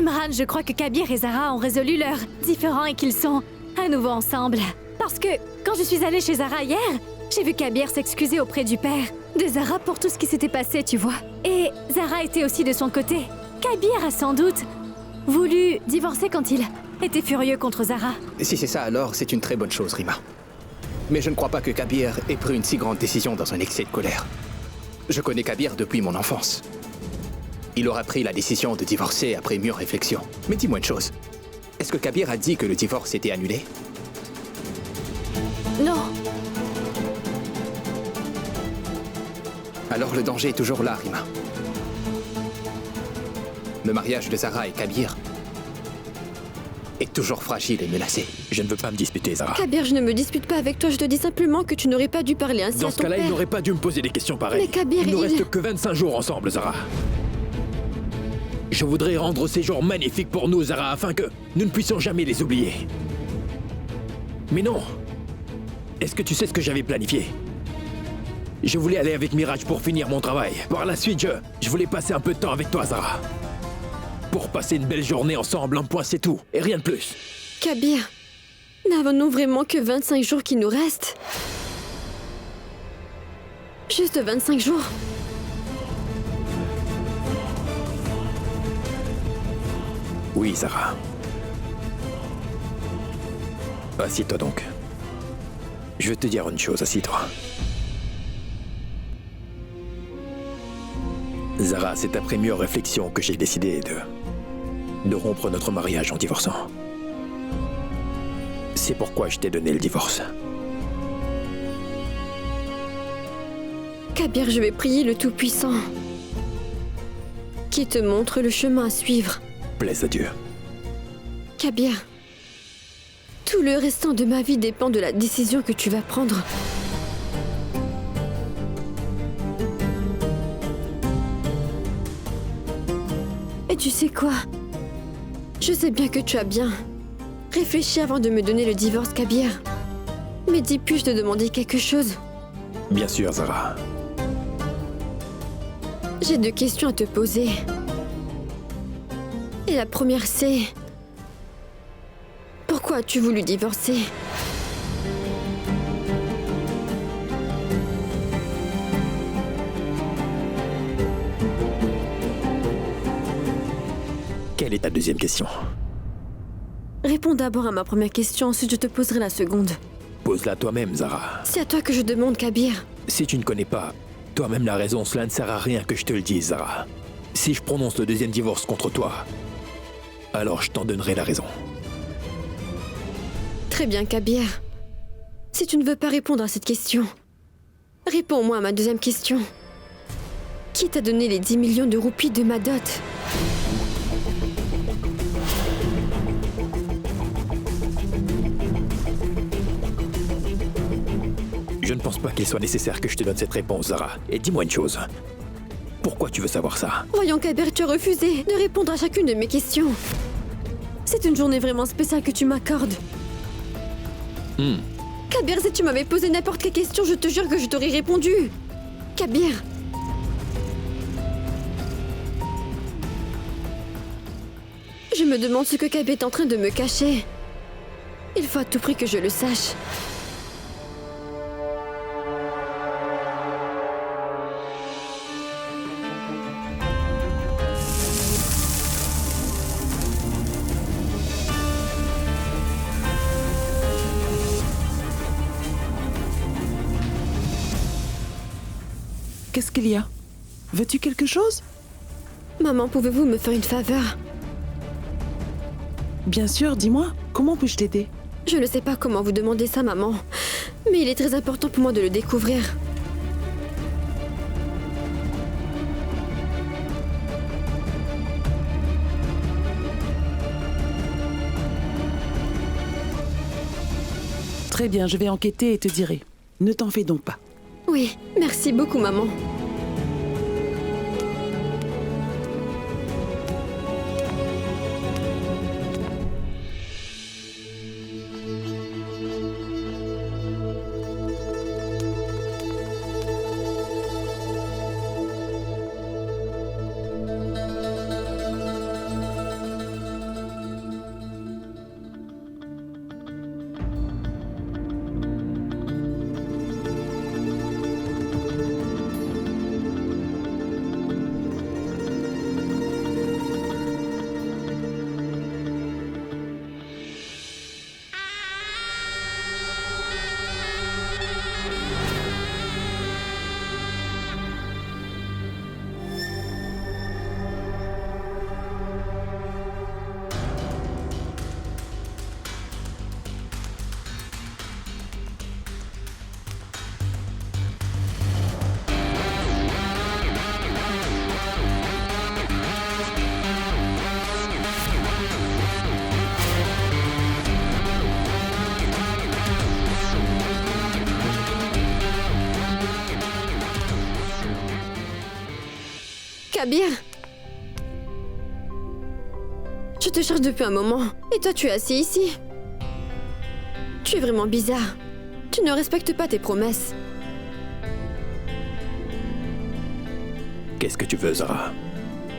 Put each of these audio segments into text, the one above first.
Imran, je crois que Kabir et Zara ont résolu leurs différends et qu'ils sont à nouveau ensemble. Parce que quand je suis allée chez Zara hier, j'ai vu Kabir s'excuser auprès du père de Zara pour tout ce qui s'était passé, tu vois. Et Zara était aussi de son côté. Kabir a sans doute voulu divorcer quand il était furieux contre Zara. Si c'est ça, alors c'est une très bonne chose, Rima. Mais je ne crois pas que Kabir ait pris une si grande décision dans un excès de colère. Je connais Kabir depuis mon enfance. Il aura pris la décision de divorcer après mûre réflexion. Mais dis-moi une chose. Est-ce que Kabir a dit que le divorce était annulé? Non. Alors le danger est toujours là, Rima. Le mariage de Zara et Kabir est toujours fragile et menacé. Je ne veux pas me disputer, Zara. Kabir, je ne me dispute pas avec toi, je te dis simplement que tu n'aurais pas dû parler ainsi Dans à ce ton cas-là, père. il n'aurait pas dû me poser des questions pareilles. Mais Kabir, il nous il- reste que 25 jours ensemble, Zara. Je voudrais rendre ces jours magnifiques pour nous, Zara, afin que nous ne puissions jamais les oublier. Mais non. Est-ce que tu sais ce que j'avais planifié? Je voulais aller avec Mirage pour finir mon travail. Par la suite, je voulais passer un peu de temps avec toi, Zara. Pour passer une belle journée ensemble, un point c'est tout, et rien de plus. Kabir, n'avons-nous vraiment que 25 jours qui nous restent? Juste 25 jours? Oui, Zara. Assieds-toi donc. Je veux te dire une chose, assieds-toi. Zara, c'est après mûre réflexion que j'ai décidé de rompre notre mariage en divorçant. C'est pourquoi je t'ai donné le divorce. Kabir, je vais prier le Tout-Puissant qui te montre le chemin à suivre. Plaise à Dieu. Kabir, tout le restant de ma vie dépend de la décision que tu vas prendre. Et tu sais quoi? Je sais bien que tu as bien réfléchi avant de me donner le divorce, Kabir. Mais dis, puis-je te demander quelque chose? Bien sûr, Zara. J'ai 2 questions à te poser. Et la première, c'est... Pourquoi as-tu voulu divorcer? Quelle est ta deuxième question? Réponds d'abord à ma première question, ensuite je te poserai la seconde. Pose-la toi-même, Zara. C'est à toi que je demande, Kabir. Si tu ne connais pas toi-même la raison, cela ne sert à rien que je te le dise, Zara. Si je prononce le deuxième divorce contre toi, alors je t'en donnerai la raison. Très bien, Kabir. Si tu ne veux pas répondre à cette question, réponds-moi à ma deuxième question. Qui t'a donné les 10 millions de roupies de ma dot? Je ne pense pas qu'il soit nécessaire que je te donne cette réponse, Zara. Et dis-moi une chose. Pourquoi tu veux savoir ça? Voyons, Kabir, tu as refusé de répondre à chacune de mes questions. C'est une journée vraiment spéciale que tu m'accordes. Kabir, si tu m'avais posé n'importe quelle question, je te jure que je t'aurais répondu. Kabir. Je me demande ce que Kabir est en train de me cacher. Il faut à tout prix que je le sache. Qu'est-ce qu'il y a? Veux-tu quelque chose? Maman, pouvez-vous me faire une faveur? Bien sûr, dis-moi, comment puis-je t'aider? Je ne sais pas comment vous demander ça, maman. Mais il est très important pour moi de le découvrir. Très bien, je vais enquêter et te dirai. Ne t'en fais donc pas. Oui, merci beaucoup, maman. Kabir! Je te cherche depuis un moment, et toi tu es assis ici. Tu es vraiment bizarre. Tu ne respectes pas tes promesses. Qu'est-ce que tu veux, Zara?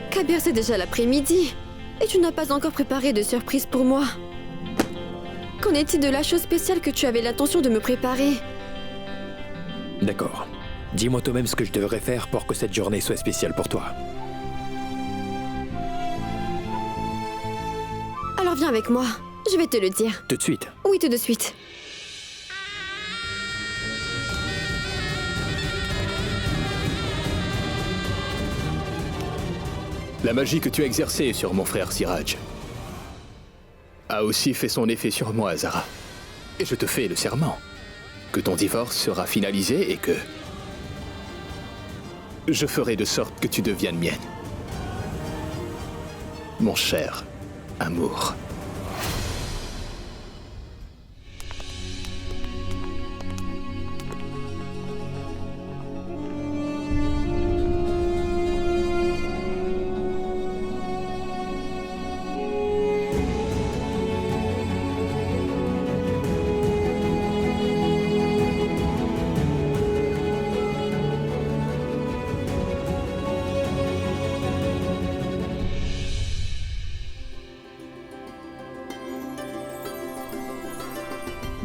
Kabir, c'est déjà l'après-midi, et tu n'as pas encore préparé de surprise pour moi. Qu'en est-il de la chose spéciale que tu avais l'intention de me préparer? D'accord. Dis-moi toi-même ce que je devrais faire pour que cette journée soit spéciale pour toi. Alors viens avec moi, je vais te le dire. Tout de suite. Oui, tout de suite. La magie que tu as exercée sur mon frère Siraj a aussi fait son effet sur moi, Zara. Et je te fais le serment que ton divorce sera finalisé et que je ferai de sorte que tu deviennes mienne. Mon cher amour.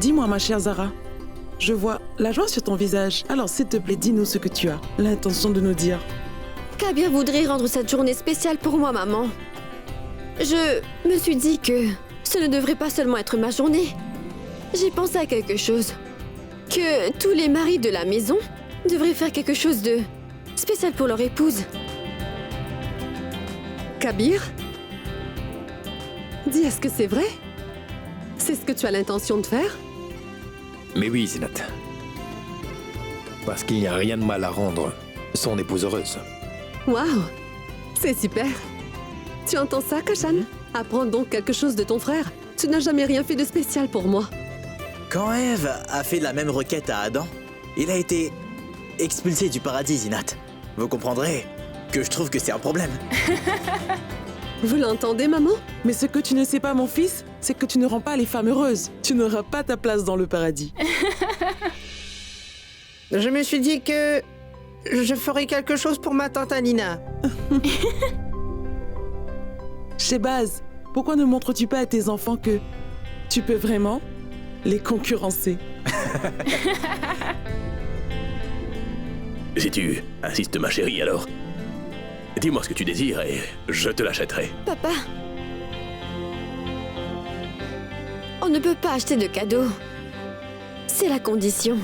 Dis-moi, ma chère Zara. Je vois la joie sur ton visage. Alors, s'il te plaît, dis-nous ce que tu as l'intention de nous dire. Kabir voudrait rendre cette journée spéciale pour moi, maman. Je me suis dit que ce ne devrait pas seulement être ma journée. J'ai pensé à quelque chose. Que tous les maris de la maison devraient faire quelque chose de spécial pour leur épouse. Kabir? Dis, est-ce que c'est vrai? C'est ce que tu as l'intention de faire? Mais oui, Zinat. Parce qu'il n'y a rien de mal à rendre son épouse heureuse. Waouh! C'est super! Tu entends ça, Kashan? Apprends donc quelque chose de ton frère. Tu n'as jamais rien fait de spécial pour moi. Quand Ève a fait la même requête à Adam, il a été expulsé du paradis, Zinat. Vous comprendrez que je trouve que c'est un problème. Vous l'entendez, maman? Mais ce que tu ne sais pas, mon fils, c'est que tu ne rends pas les femmes heureuses. Tu n'auras pas ta place dans le paradis. Je me suis dit que je ferais quelque chose pour ma tante Alina. Shehbaz, pourquoi ne montres-tu pas à tes enfants que tu peux vraiment les concurrencer? Si tu insistes, ma chérie, alors dis-moi ce que tu désires et je te l'achèterai. Papa, on ne peut pas acheter de cadeaux. C'est la condition.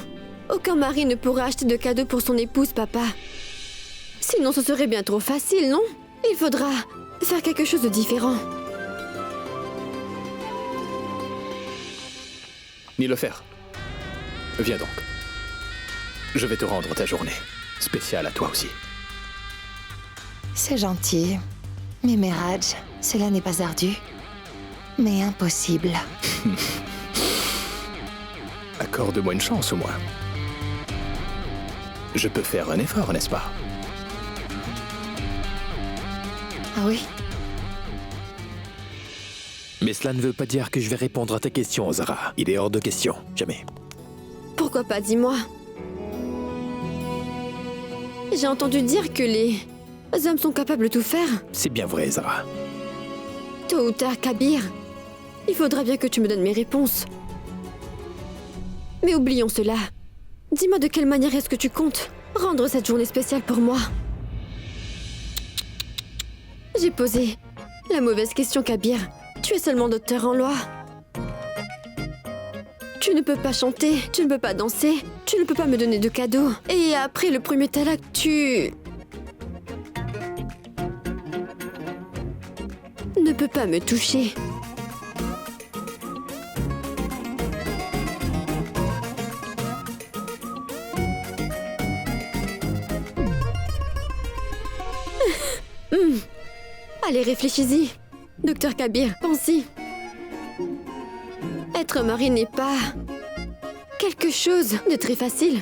Aucun mari ne pourra acheter de cadeaux pour son épouse, papa. Sinon, ce serait bien trop facile, non? Il faudra faire quelque chose de différent. Nilofer, viens donc. Je vais te rendre ta journée spéciale à toi aussi. C'est gentil. Mais Miraj, cela n'est pas ardu, mais impossible. Accorde-moi une chance au moins. Je peux faire un effort, n'est-ce pas? Ah oui? Mais cela ne veut pas dire que je vais répondre à ta question, Zara. Il est hors de question. Jamais. Pourquoi pas, dis-moi. J'ai entendu dire que les hommes sont capables de tout faire. C'est bien vrai, Zara. Tôt ou tard, Kabir, il faudra bien que tu me donnes mes réponses. Mais oublions cela. Dis-moi de quelle manière est-ce que tu comptes rendre cette journée spéciale pour moi? J'ai posé la mauvaise question, Kabir. Tu es seulement docteur en loi. Tu ne peux pas chanter, tu ne peux pas danser, tu ne peux pas me donner de cadeaux. Et après le premier talak, tu ne peux pas me toucher. Allez, réfléchis-y. Docteur Kabir, pense-y. Être mari n'est pas quelque chose de très facile.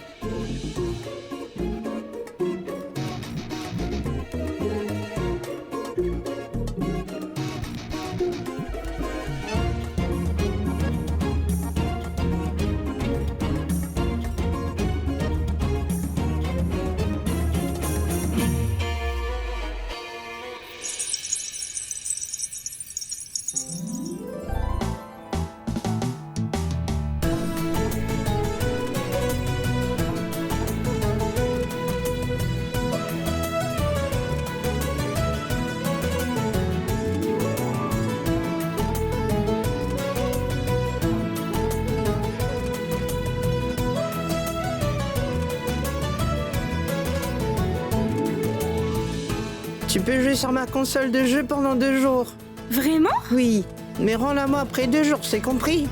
Tu peux jouer sur ma console de jeu pendant 2 jours. Vraiment? Oui, mais rends-la moi après 2 jours, c'est compris?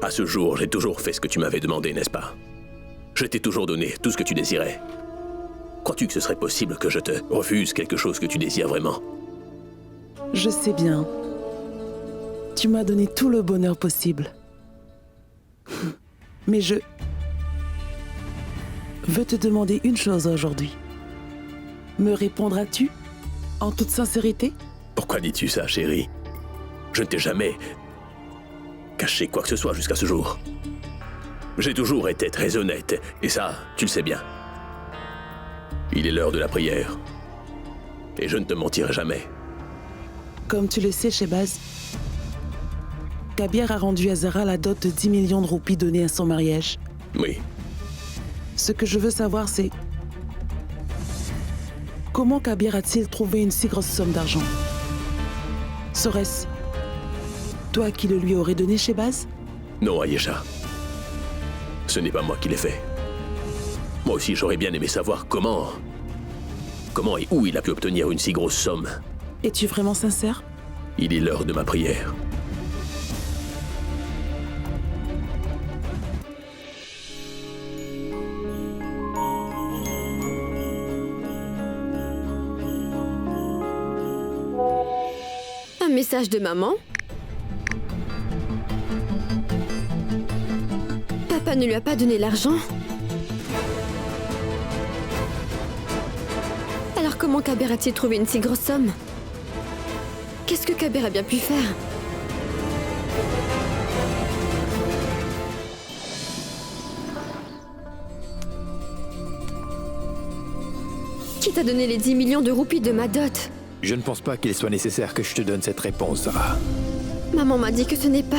À ce jour, j'ai toujours fait ce que tu m'avais demandé, n'est-ce pas? Je t'ai toujours donné tout ce que tu désirais. Crois-tu que ce serait possible que je te refuse quelque chose que tu désires vraiment? Je sais bien. Tu m'as donné tout le bonheur possible. Mais je veux te demander une chose aujourd'hui. Me répondras-tu en toute sincérité? Pourquoi dis-tu ça, chérie? Je ne t'ai jamais caché quoi que ce soit jusqu'à ce jour. J'ai toujours été très honnête, et ça, tu le sais bien. Il est l'heure de la prière. Et je ne te mentirai jamais. Comme tu le sais, Shehbaz, Kabir a rendu à Zara la dot de 10 millions de roupies données à son mariage. Oui. Ce que je veux savoir, c'est... Comment Kabir a-t-il trouvé une si grosse somme d'argent? Serait-ce toi qui le lui aurais donné, Shehbaz? Non, Ayesha. Ce n'est pas moi qui l'ai fait. Moi aussi, j'aurais bien aimé savoir comment et où il a pu obtenir une si grosse somme. Es-tu vraiment sincère? Il est l'heure de ma prière. Un message de maman? Papa ne lui a pas donné l'argent? Alors comment Kabir a-t-il trouvé une si grosse somme? Qu'est-ce que Kabir a bien pu faire? Qui t'a donné les 10 millions de roupies de ma dot? Je ne pense pas qu'il soit nécessaire que je te donne cette réponse, Zara. Maman m'a dit que ce n'est pas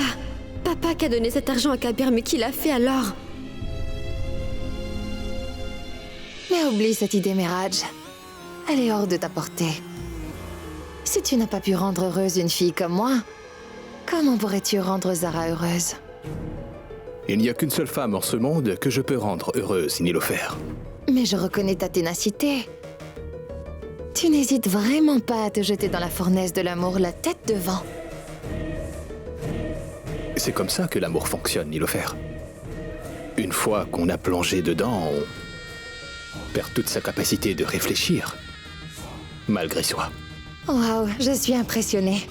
papa qui a donné cet argent à Kabir, mais qui l'a fait alors? Mais oublie cette idée, Miraj. Elle est hors de ta portée. Si tu n'as pas pu rendre heureuse une fille comme moi, comment pourrais-tu rendre Zara heureuse? Il n'y a qu'une seule femme en ce monde que je peux rendre heureuse, Nilofer. Mais je reconnais ta ténacité. Tu n'hésites vraiment pas à te jeter dans la fournaise de l'amour la tête devant. C'est comme ça que l'amour fonctionne, Nilofer. Une fois qu'on a plongé dedans, on perd toute sa capacité de réfléchir, malgré soi. Waouh, je suis impressionnée.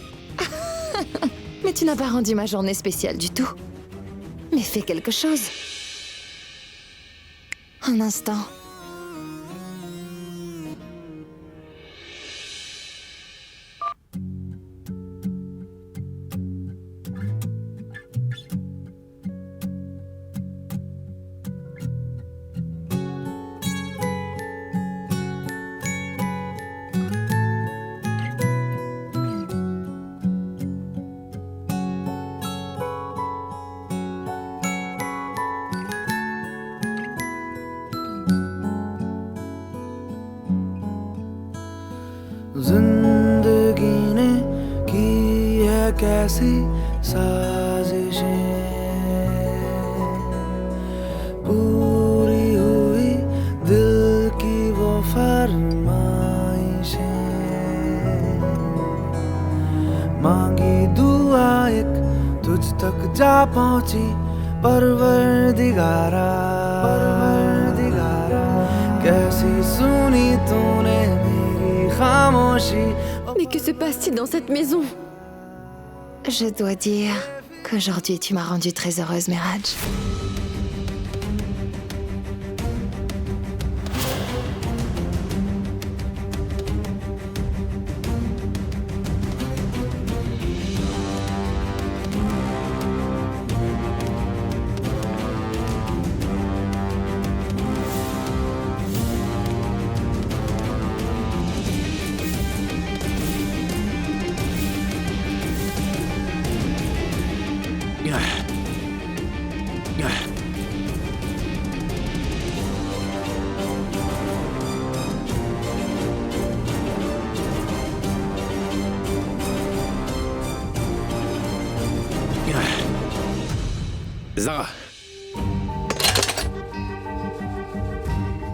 Mais tu n'as pas rendu ma journée spéciale du tout. Mais fais quelque chose. Un instant. जिंदगी ने की है कैसी साजिशें पूरी हुई दिल की वो फरमाइशें मांगी दुआ एक तुझ तक जा पहुंची परवरदिगारा कैसी सुनी तूने Mais que se passe-t-il dans cette maison? Je dois dire qu'aujourd'hui tu m'as rendue très heureuse, Miraj. Zara,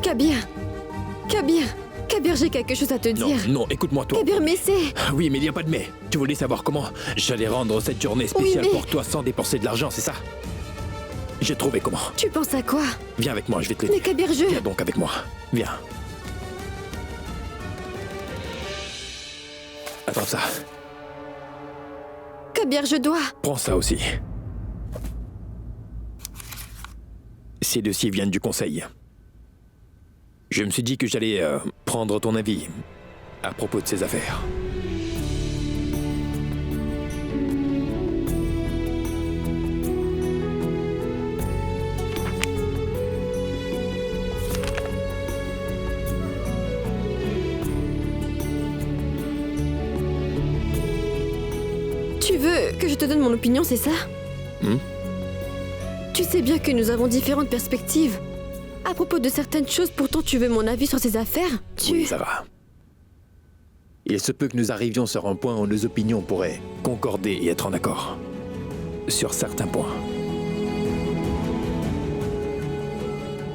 Kabir. Kabir, j'ai quelque chose à te non, dire. non, écoute-moi toi. Kabir, mais c'est... Oui, mais il n'y a pas de mais. Tu voulais savoir comment j'allais rendre cette journée spéciale Oui, mais- pour toi sans dépenser de l'argent, c'est ça? J'ai trouvé comment. Tu penses à quoi? Viens avec moi, je vais te Mais l'aider. Kabir, Viens donc avec moi. Viens. Attends ça. Kabir, je dois... Prends ça aussi. Ces dossiers viennent du conseil. Je me suis dit que j'allais prendre ton avis à propos de ces affaires. Tu veux que je te donne mon opinion, c'est ça? Tu sais bien que nous avons différentes perspectives. À propos de certaines choses, pourtant tu veux mon avis sur ces affaires? Oui, Zara. Il se peut que nous arrivions sur un point où nos opinions pourraient concorder et être en accord. Sur certains points.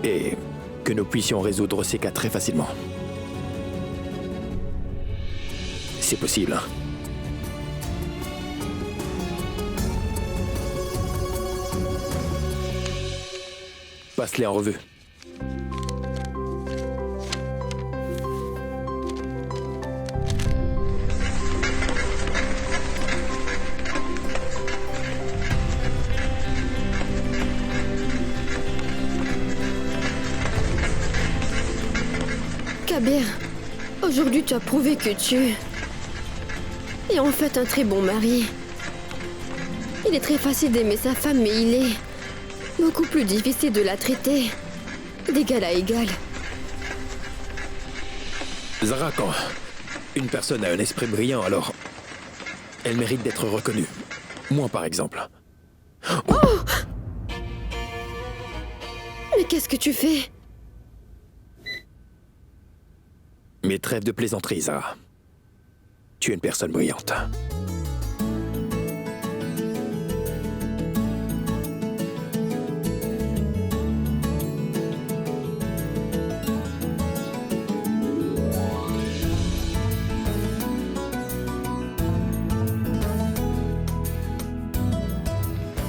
Et que nous puissions résoudre ces cas très facilement. C'est possible, hein? Passe-les en revue. Kabir, aujourd'hui tu as prouvé que tu es en fait un très bon mari. Il est très facile d'aimer sa femme, mais il est beaucoup plus difficile de la traiter d'égal à égal. Zara, quand une personne a un esprit brillant, alors elle mérite d'être reconnue. Moi, par exemple. Mais qu'est-ce que tu fais? Mais trêve de plaisanterie, Zara. Tu es une personne brillante.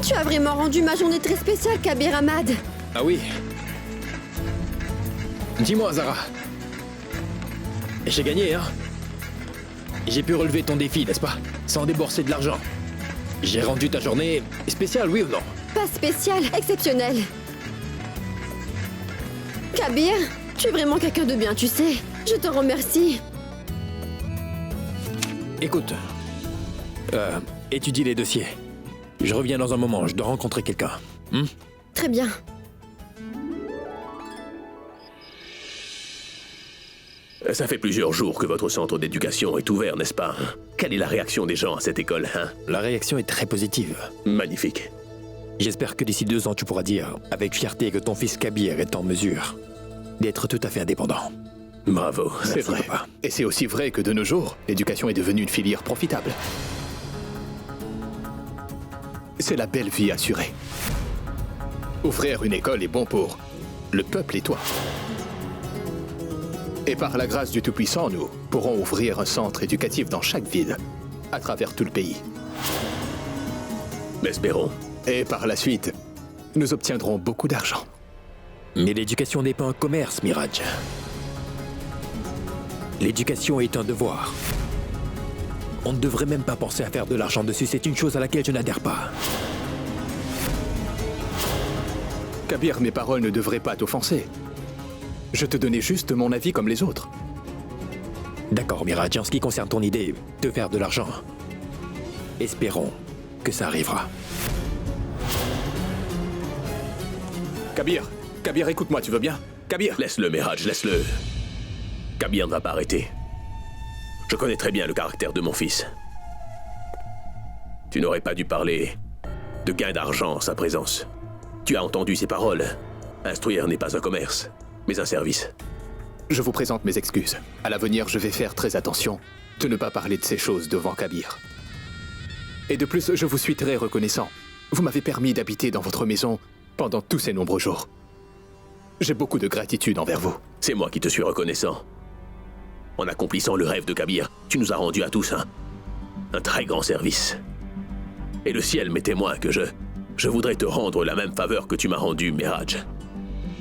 Tu as vraiment rendu ma journée très spéciale, Kabir Ahmad. Ah oui? Dis-moi, Zara. J'ai gagné, hein? J'ai pu relever ton défi, n'est-ce pas? Sans débourser de l'argent. J'ai rendu ta journée spéciale, oui ou non? Pas spécial, exceptionnel. Kabir, tu es vraiment quelqu'un de bien, tu sais. Je te remercie. Écoute, étudie les dossiers. Je reviens dans un moment, je dois rencontrer quelqu'un. Très bien. Ça fait plusieurs jours que votre centre d'éducation est ouvert, n'est-ce pas? Quelle est la réaction des gens à cette école, hein? La réaction est très positive. Magnifique. J'espère que d'ici 2 ans, tu pourras dire avec fierté que ton fils Kabir est en mesure d'être tout à fait indépendant. Bravo. C'est Merci, vrai. papa. Et c'est aussi vrai que de nos jours, l'éducation est devenue une filière profitable. C'est la belle vie assurée. Ouvrir une école est bon pour le peuple et toi. Et par la grâce du Tout-Puissant, nous pourrons ouvrir un centre éducatif dans chaque ville, à travers tout le pays. Espérons. Et par la suite, nous obtiendrons beaucoup d'argent. Mais l'éducation n'est pas un commerce, Miraj. L'éducation est un devoir. On ne devrait même pas penser à faire de l'argent dessus, c'est une chose à laquelle je n'adhère pas. Kabir, mes paroles ne devraient pas t'offenser. Je te donnais juste mon avis comme les autres. D'accord, Miraj, en ce qui concerne ton idée de faire de l'argent, espérons que ça arrivera. Kabir, écoute-moi, tu veux bien? Kabir! Laisse-le, Miraj, laisse-le. Kabir ne va pas arrêter. Je connais très bien le caractère de mon fils. Tu n'aurais pas dû parler de gain d'argent en sa présence. Tu as entendu ses paroles. Instruire n'est pas un commerce, mais un service. Je vous présente mes excuses. À l'avenir, je vais faire très attention de ne pas parler de ces choses devant Kabir. Et de plus, je vous suis très reconnaissant Vous m'avez permis d'habiter dans votre maison pendant tous ces nombreux jours. J'ai beaucoup de gratitude envers vous. C'est moi qui te suis reconnaissant. En accomplissant le rêve de Kabir, tu nous as rendu à tous un très grand service. Et le ciel m'est témoin que je voudrais te rendre la même faveur que tu m'as rendue, Miraj.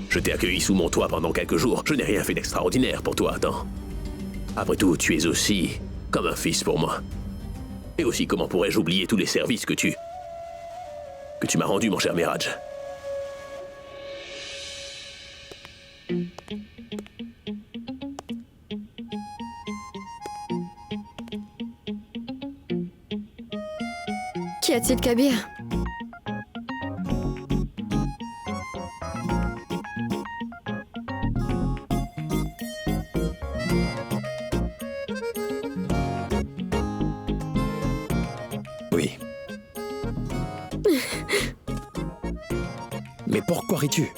Je t'ai accueilli sous mon toit pendant quelques jours. Je n'ai rien fait d'extraordinaire pour toi, attends. Après tout, tu es aussi comme un fils pour moi. Et aussi, comment pourrais-je oublier tous les services que tu m'as rendus, mon cher Miraj. Qu'y a-t-il, Kabir? Oui. Mais pourquoi ris-tu?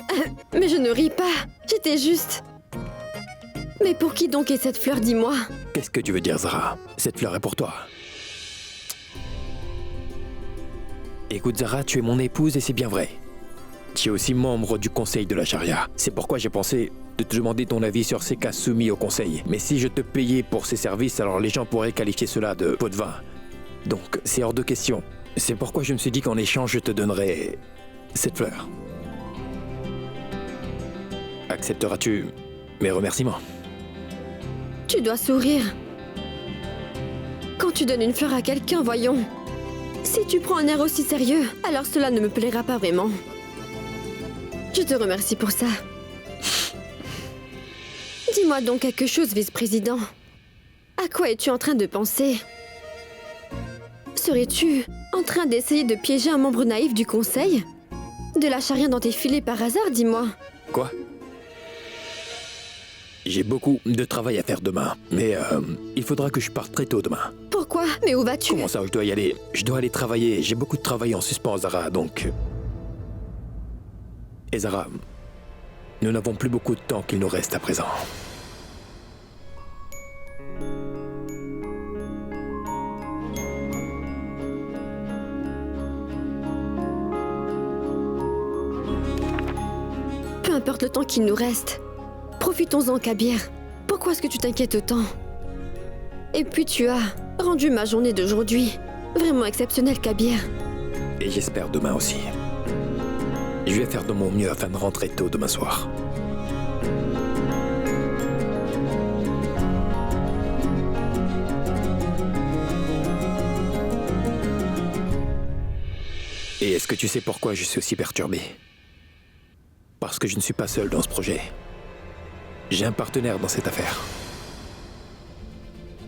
Mais je ne ris pas. J'étais juste... Mais pour qui donc est cette fleur, dis-moi? Qu'est-ce que tu veux dire, Zara? Cette fleur est pour toi. Écoute, Zara, tu es mon épouse et c'est bien vrai. Tu es aussi membre du conseil de la charia. C'est pourquoi j'ai pensé de te demander ton avis sur ces cas soumis au conseil. Mais si je te payais pour ces services, alors les gens pourraient qualifier cela de pot de vin. Donc, c'est hors de question. C'est pourquoi je me suis dit qu'en échange, je te donnerais cette fleur. Accepteras-tu mes remerciements? Tu dois sourire. Quand tu donnes une fleur à quelqu'un, voyons. Si tu prends un air aussi sérieux, alors cela ne me plaira pas vraiment. Je te remercie pour ça. Dis-moi donc quelque chose, vice-président. À quoi es-tu en train de penser? Serais-tu en train d'essayer de piéger un membre naïf du conseil? De lâcher rien dans tes filets par hasard, dis-moi. Quoi? J'ai beaucoup de travail à faire demain, mais il faudra que je parte très tôt demain. Pourquoi? Mais où vas-tu? Comment ça, je dois y aller? Je dois aller travailler. J'ai beaucoup de travail en suspens, Zara, donc... Et Zara, nous n'avons plus beaucoup de temps qu'il nous reste à présent. Peu importe le temps qu'il nous reste. Profitons-en, Kabir. Pourquoi est-ce que tu t'inquiètes autant? Et puis tu as rendu ma journée d'aujourd'hui vraiment exceptionnelle, Kabir. Et j'espère demain aussi. Je vais faire de mon mieux afin de rentrer tôt demain soir. Et est-ce que tu sais pourquoi je suis aussi perturbé? Parce que je ne suis pas seul dans ce projet. J'ai un partenaire dans cette affaire.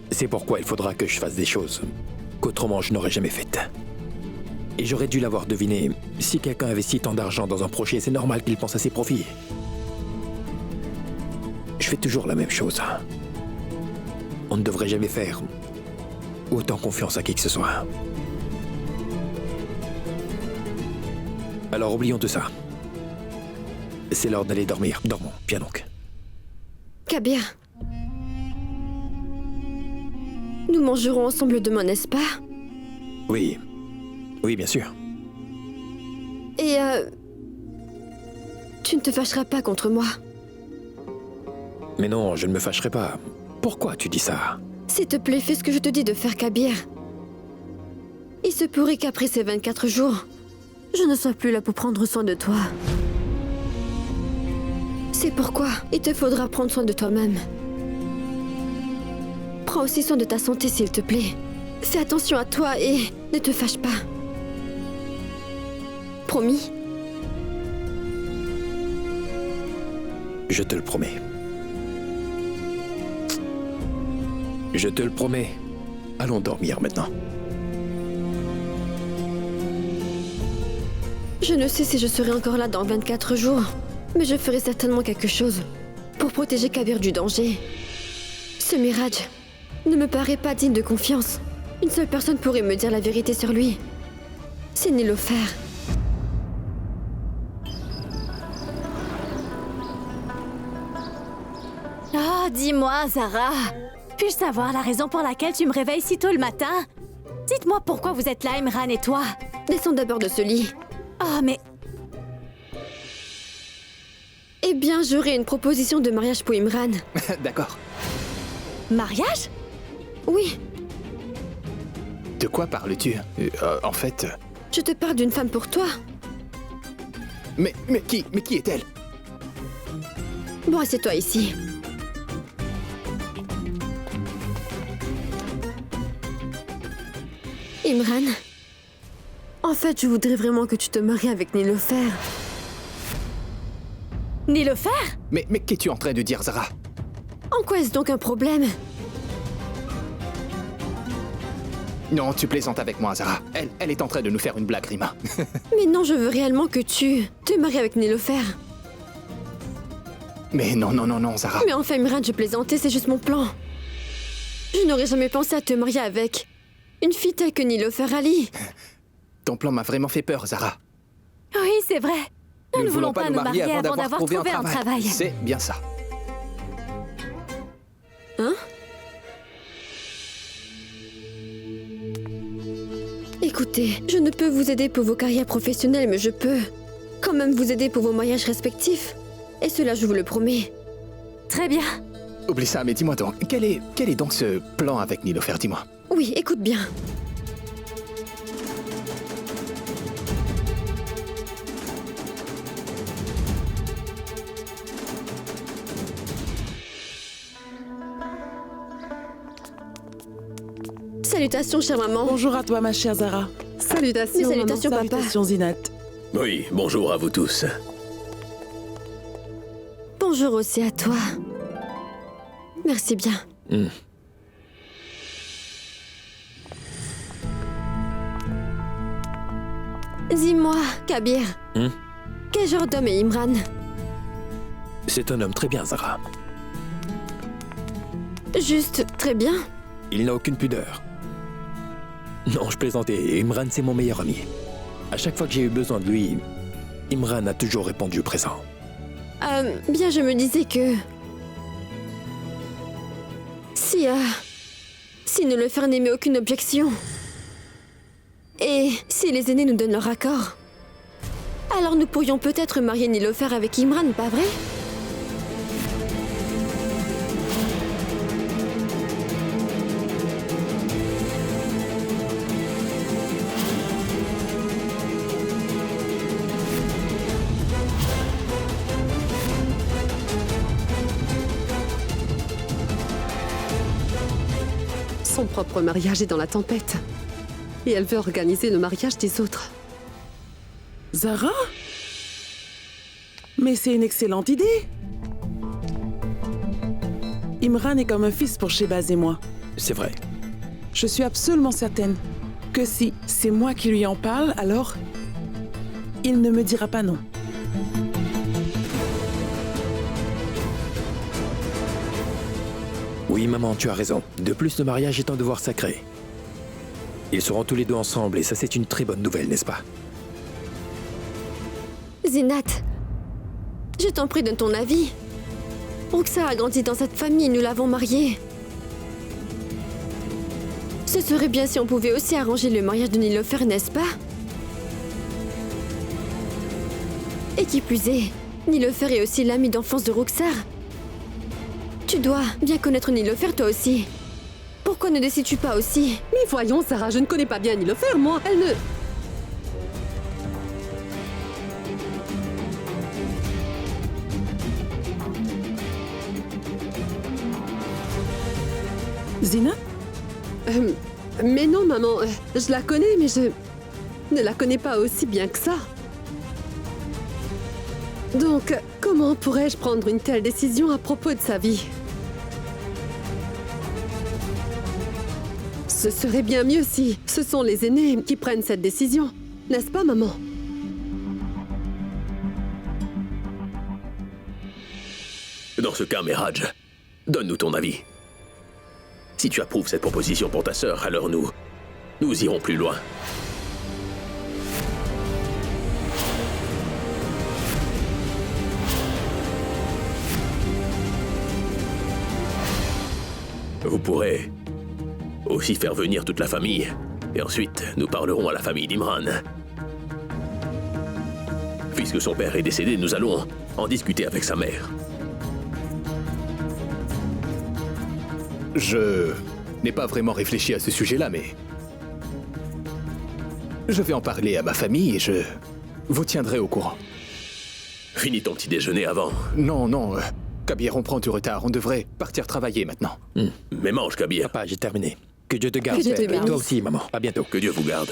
C'est pourquoi il faudra que je fasse des choses qu'autrement je n'aurais jamais faites. Et j'aurais dû l'avoir deviné. Si quelqu'un investit tant d'argent dans un projet, c'est normal qu'il pense à ses profits. Je fais toujours la même chose. On ne devrait jamais faire autant confiance à qui que ce soit. Alors oublions tout ça. C'est l'heure d'aller dormir. Dormons, bien donc. Kabir. Nous mangerons ensemble demain, n'est-ce pas? Oui. Oui, bien sûr. Et tu ne te fâcheras pas contre moi? Mais non, je ne me fâcherai pas. Pourquoi tu dis ça? S'il te plaît, fais ce que je te dis de faire, Kabir. Il se pourrait qu'après ces 24 jours, je ne sois plus là pour prendre soin de toi. C'est pourquoi il te faudra prendre soin de toi-même. Prends aussi soin de ta santé, s'il te plaît. Fais attention à toi et ne te fâche pas. Promis? Je te le promets. Je te le promets. Allons dormir maintenant. Je ne sais si je serai encore là dans 24 jours, mais je ferai certainement quelque chose pour protéger Kabir du danger. Ce Miraj ne me paraît pas digne de confiance. Une seule personne pourrait me dire la vérité sur lui. C'est Nilofer. Oh, dis-moi, Zara. Puis-je savoir la raison pour laquelle tu me réveilles si tôt le matin? Dites-moi pourquoi vous êtes là, Imran et toi. Descends d'abord de ce lit. Oh, mais Eh bien, j'aurai une proposition de mariage pour Imran. D'accord. mariage? Oui, De quoi parles-tu? En fait... je te parle d'une femme pour toi. Mais qui est-elle? Bon, assieds-toi ici. Imran, en fait, je voudrais vraiment que tu te maries avec Nilofer. Nilofer? Mais qu'es-tu en train de dire, Zara? En quoi est-ce donc un problème? Non, tu plaisantes avec moi, Zara. Elle est en train de nous faire une blague, Rima. Mais non, je veux réellement que tu te maries avec Nilofer. Mais non, Zara. Mais enfin, Imran, je plaisantais, c'est juste mon plan. Je n'aurais jamais pensé à te marier avec une fille telle que Nilofer Ali. Ton plan m'a vraiment fait peur, Zara. Oui, c'est vrai. Nous ne voulons pas nous marier avant d'avoir trouvé un travail. C'est bien ça. Hein? Écoutez, je ne peux vous aider pour vos carrières professionnelles, mais je peux quand même vous aider pour vos mariages respectifs. Et cela, je vous le promets. Très bien. Oublie ça, mais dis-moi donc, quel est donc ce plan avec Nilofer, dis-moi. Oui, écoute bien. Salutations, chère maman. Bonjour à toi, ma chère Zara. Salutations, Mais maman. salutations, papa. Salutations, Zinat. Oui, bonjour à vous tous. Bonjour aussi à toi. Merci bien. Dis-moi, Kabir. Quel genre d'homme est Imran? C'est un homme très bien, Zara. Juste très bien. Il n'a aucune pudeur. Non, je plaisantais. Imran, c'est mon meilleur ami. À chaque fois que j'ai eu besoin de lui, Imran a toujours répondu présent. Bien, je me disais que... Si Nilofer n'émet aucune objection, et si les aînés nous donnent leur accord, alors nous pourrions peut-être marier Nilofer avec Imran, pas vrai? Son propre mariage est dans la tempête. Et elle veut organiser le mariage des autres. Zara? Mais c'est une excellente idée. Imran est comme un fils pour Shehbaz et moi. C'est vrai. Je suis absolument certaine que si c'est moi qui lui en parle, alors il ne me dira pas non. Oui, maman, tu as raison. De plus, le mariage est un devoir sacré. Ils seront tous les deux ensemble et ça, c'est une très bonne nouvelle, n'est-ce pas? Zinat, je t'en prie, donne ton avis. Roxar a grandi dans cette famille, nous l'avons mariée. Ce serait bien si on pouvait aussi arranger le mariage de Nilofer, n'est-ce pas? Et qui plus est, Nilofer est aussi l'ami d'enfance de Roxar. Tu dois bien connaître Nilofer, toi aussi. Pourquoi ne décides-tu pas aussi? Mais voyons, Sarah, je ne connais pas bien Nilofer, moi. Elle ne... Zina? Mais non, maman, je la connais, mais je ne la connais pas aussi bien que ça. Donc, comment pourrais-je prendre une telle décision à propos de sa vie? Ce serait bien mieux si ce sont les aînés qui prennent cette décision, n'est-ce pas, maman? Dans ce cas, Miraj, donne-nous ton avis. Si tu approuves cette proposition pour ta sœur, alors nous irons plus loin. Vous pourrez aussi faire venir toute la famille Et ensuite, nous parlerons à la famille d'Imran. Puisque son père est décédé, nous allons en discuter avec sa mère. Je n'ai pas vraiment réfléchi à ce sujet-là, mais... je vais en parler à ma famille et je vous tiendrai au courant. Finis ton petit déjeuner avant. Non, Kabir, on prend du retard. On devrait partir travailler maintenant. Mais mange, Kabir. Papa, j'ai terminé. Que Dieu te garde. Que Dieu te Et bénisse. toi aussi, maman. À bientôt. Que Dieu vous garde.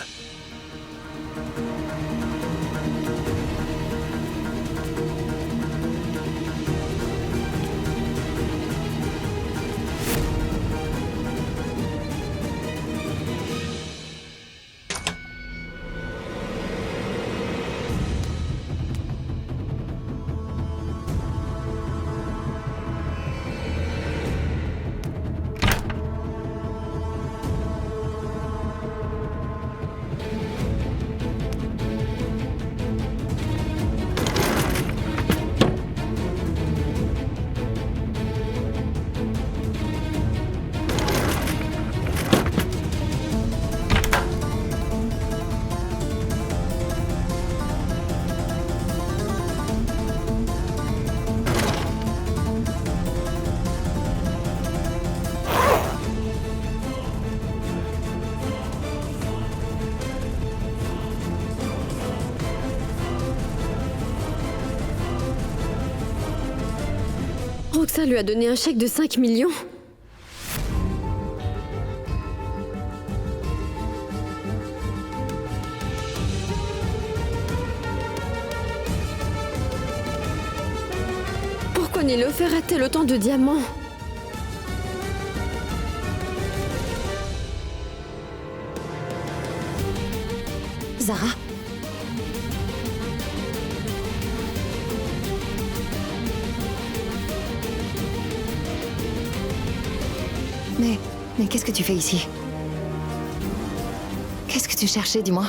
Roxa lui a donné un chèque de 5 millions. Pourquoi Nilofer a-t-elle autant de diamants? Zara? Mais qu'est-ce que tu fais ici? Qu'est-ce que tu cherchais, dis-moi?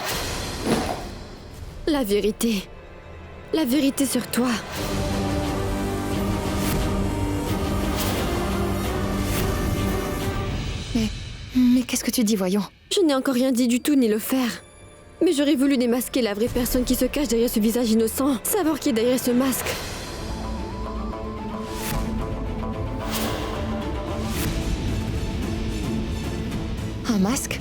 La vérité. La vérité sur toi. Mais qu'est-ce que tu dis, voyons? Je n'ai encore rien dit du tout, Nilofer. Mais j'aurais voulu démasquer la vraie personne qui se cache derrière ce visage innocent. Savoir qui est derrière ce masque. Un masque?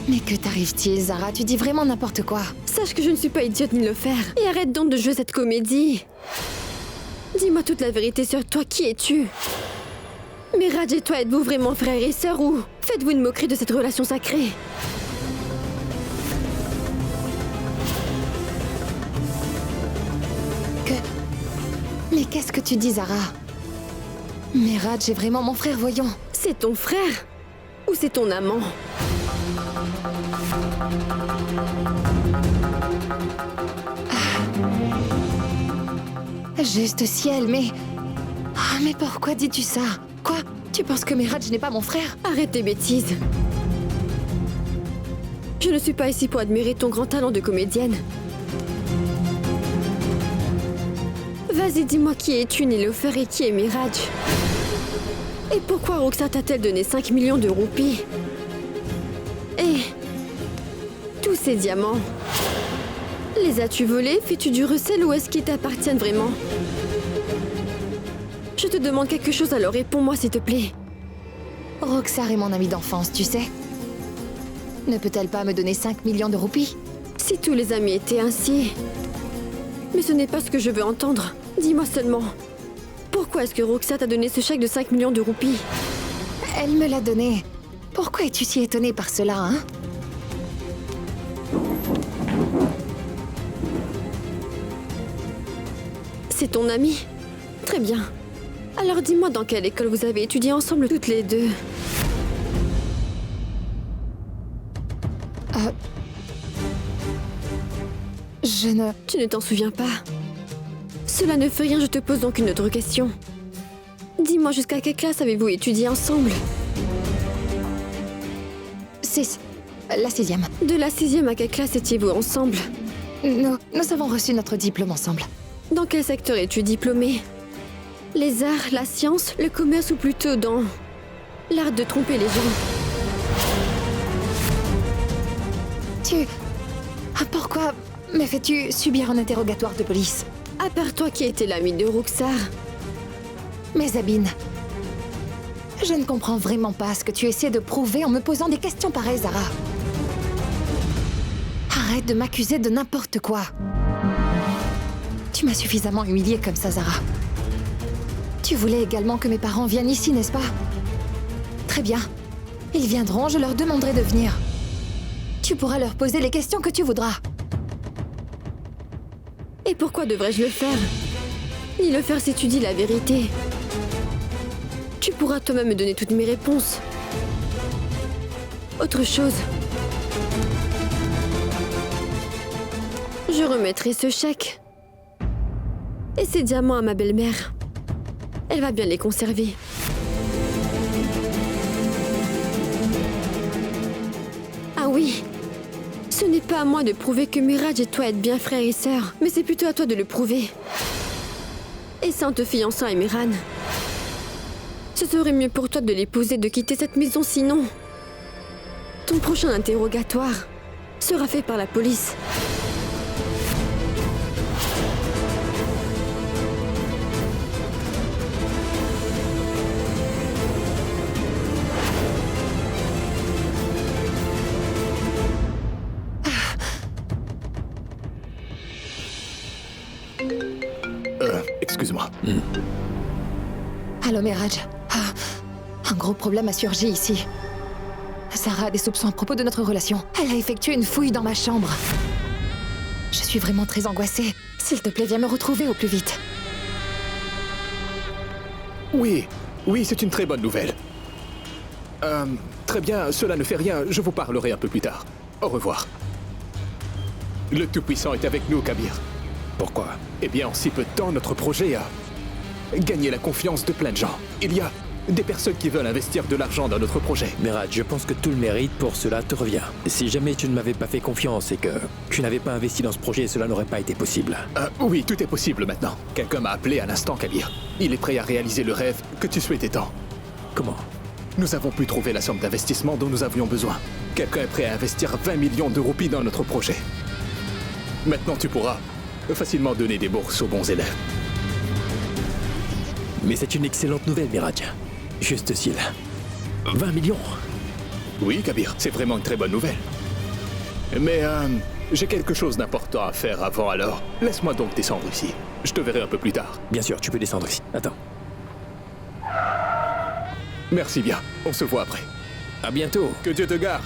Mais que t'arrive-t-il, Zara? Tu dis vraiment n'importe quoi. Sache que je ne suis pas idiote Nilofer. Et arrête donc de jouer cette comédie. Dis-moi toute la vérité sur toi, qui es-tu? Miraj et toi, êtes-vous vraiment frères et sœurs ou faites-vous une moquerie de cette relation sacrée? Mais qu'est-ce que tu dis, Zara? Miraj est vraiment mon frère, voyons. C'est ton frère? Ou c'est ton amant? Juste ciel, mais... Ah, mais pourquoi dis-tu ça? Quoi? Tu penses que Miraj n'est pas mon frère? Arrête tes bêtises. Je ne suis pas ici pour admirer ton grand talent de comédienne. Vas-y, dis-moi qui es-tu, Nilofer, et qui est Miraj? Et pourquoi Roxa t'a-t-elle donné 5 millions de roupies? Et... tous ces diamants, les as-tu volés? Fais-tu du recel ou est-ce qu'ils t'appartiennent vraiment? Je te demande quelque chose, alors réponds-moi s'il te plaît. Roxar est mon amie d'enfance, tu sais. Ne peut-elle pas me donner 5 millions de roupies? Si tous les amis étaient ainsi... Mais ce n'est pas ce que je veux entendre. Dis-moi seulement, pourquoi est-ce que Roxa t'a donné ce chèque de 5 millions de roupies? Elle me l'a donné. Pourquoi es-tu si étonnée par cela, hein? C'est ton ami? Très bien. Alors dis-moi dans quelle école vous avez étudié ensemble toutes les deux? Je ne... Tu ne t'en souviens pas? Cela ne fait rien, je te pose donc une autre question. Dis-moi jusqu'à quelle classe avez-vous étudié ensemble? 6. La 6e. De la 6e à quelle classe étiez-vous ensemble? Nous avons reçu notre diplôme ensemble. Dans quel secteur es-tu diplômé? Les arts, la science, le commerce ou plutôt dans l'art de tromper les gens? Pourquoi me fais-tu subir un interrogatoire de police? À part toi qui étais l'ami de Roxar. Mais Zabine, je ne comprends vraiment pas ce que tu essaies de prouver en me posant des questions pareilles, Zara. Arrête de m'accuser de n'importe quoi. Tu m'as suffisamment humiliée comme ça, Zara. Tu voulais également que mes parents viennent ici, n'est-ce pas? Très bien. Ils viendront, je leur demanderai de venir. Tu pourras leur poser les questions que tu voudras. Et pourquoi devrais-je le faire? Ni le faire si tu dis la vérité. Tu pourras toi-même me donner toutes mes réponses. Autre chose. Je remettrai ce chèque. Et ces diamants à ma belle-mère. Elle va bien les conserver. Ah oui. Ce n'est pas à moi de prouver que Mirage et toi êtes bien frères et sœurs, mais c'est plutôt à toi de le prouver. Et c'est en te fiançant à Emerald. Ce serait mieux pour toi de l'épouser, de quitter cette maison, sinon... Ton prochain interrogatoire sera fait par la police. Excuse-moi. Allô, Mirage. Un gros problème a surgi ici. Zara a des soupçons à propos de notre relation. Elle a effectué une fouille dans ma chambre. Je suis vraiment très angoissée. S'il te plaît, viens me retrouver au plus vite. Oui, c'est une très bonne nouvelle. Très bien, cela ne fait rien, je vous parlerai un peu plus tard. Au revoir. Le Tout-Puissant est avec nous, Kabir. Pourquoi? Eh bien, en si peu de temps, notre projet a gagné la confiance de plein de gens. Il y a des personnes qui veulent investir de l'argent dans notre projet. Mirage, je pense que tout le mérite pour cela te revient. Si jamais tu ne m'avais pas fait confiance et que tu n'avais pas investi dans ce projet, cela n'aurait pas été possible. Oui, tout est possible maintenant. Quelqu'un m'a appelé à l'instant, Kabir. Il est prêt à réaliser le rêve que tu souhaitais tant. Comment? Nous avons pu trouver la somme d'investissement dont nous avions besoin. Quelqu'un est prêt à investir 20 millions de roupies dans notre projet. Maintenant, tu pourras facilement donner des bourses aux bons élèves. Mais c'est une excellente nouvelle, Mirage. Juste s'il... 20 millions. Oui, Kabir, c'est vraiment une très bonne nouvelle. Mais j'ai quelque chose d'important à faire avant, alors laisse-moi donc descendre ici. Je te verrai un peu plus tard. Bien sûr, tu peux descendre ici. Attends. Merci bien, on se voit après. À bientôt. Que Dieu te garde.